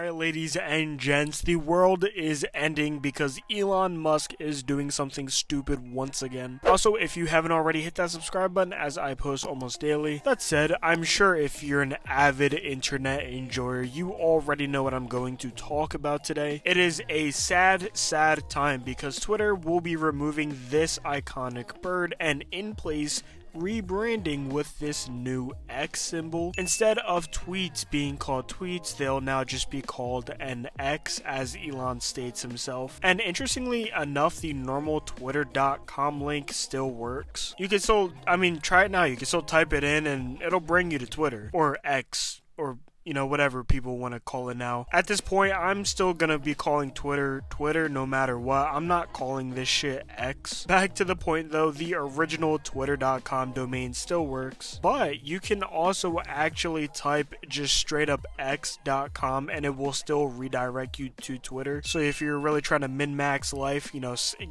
Alright, ladies and gents, the world is ending because Elon Musk is doing something stupid once again. Also, if you haven't already, hit that subscribe button as I post almost daily. That said, I'm sure if you're an avid internet enjoyer, you already know what I'm going to talk about today. It is a sad time because Twitter will be removing this iconic bird and in place rebranding with this new X symbol. Instead of tweets being called tweets, they'll now just be called an X, as Elon states himself. And interestingly enough, the normal twitter.com link still works. You can still, try it now. You can still type it in and it'll bring you to Twitter or X or whatever people want to call it now. At this point, I'm still gonna be calling Twitter no matter what. I'm not calling this shit X. Back to the point though, the original twitter.com domain still works, but you can also actually type just straight up x.com and it will still redirect you to Twitter. So if you're really trying to min-max life,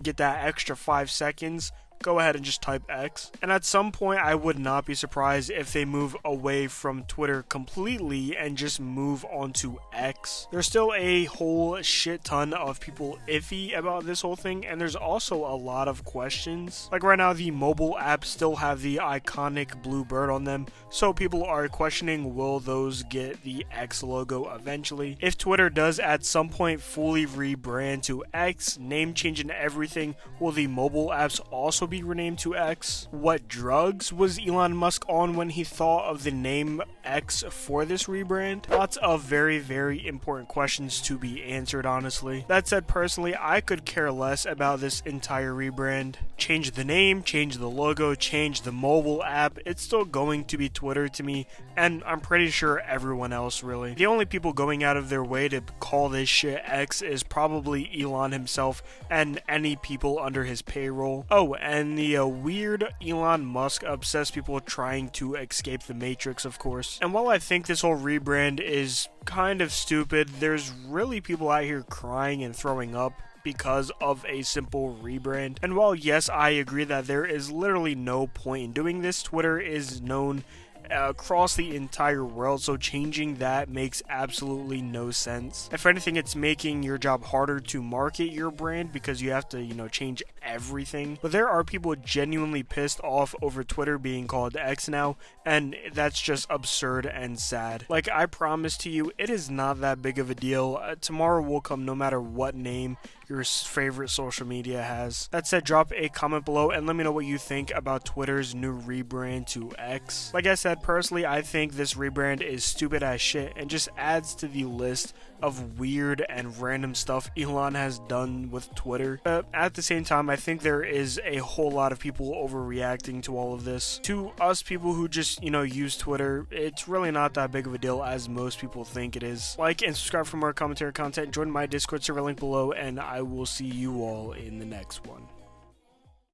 get that extra 5 seconds, go ahead and just type X. And at some point, I would not be surprised if they move away from Twitter completely and just move on to X. There's still a whole shit ton of people iffy about this whole thing, and there's also a lot of questions. Like right now, the mobile apps still have the iconic blue bird on them, so people are questioning, will those get the X logo eventually? If Twitter does at some point fully rebrand to X, name change and everything, will the mobile apps also be renamed to X? What drugs was Elon Musk on when he thought of the name X for this rebrand? Lots of very important questions to be answered, honestly. That said, personally, I could care less about this entire rebrand. Change the name, change the logo, change the mobile app, it's still going to be Twitter to me, and I'm pretty sure everyone else really. The only people going out of their way to call this shit X is probably Elon himself and any people under his payroll. Oh, and the weird Elon Musk obsessed people trying to escape the Matrix, of course. And while I think this whole rebrand is kind of stupid, there's really people out here crying and throwing up because of a simple rebrand. And while yes, I agree that there is literally no point in doing this, Twitter is known across the entire world, so changing that makes absolutely no sense. If anything, it's making your job harder to market your brand because you have to, change everything. But there are people genuinely pissed off over Twitter being called X now, and that's just absurd and sad. Like, I promise to you, it is not that big of a deal. Tomorrow will come no matter what name your favorite social media has. That said, drop a comment below and let me know what you think about Twitter's new rebrand to X. Like I said, personally, I think this rebrand is stupid as shit and just adds to the list of weird and random stuff Elon has done with Twitter. But at the same time, I think there is a whole lot of people overreacting to all of this. To us people who just, use Twitter, it's really not that big of a deal as most people think it is. Like and subscribe for more commentary content, join my Discord server link below, and I will see you all in the next one.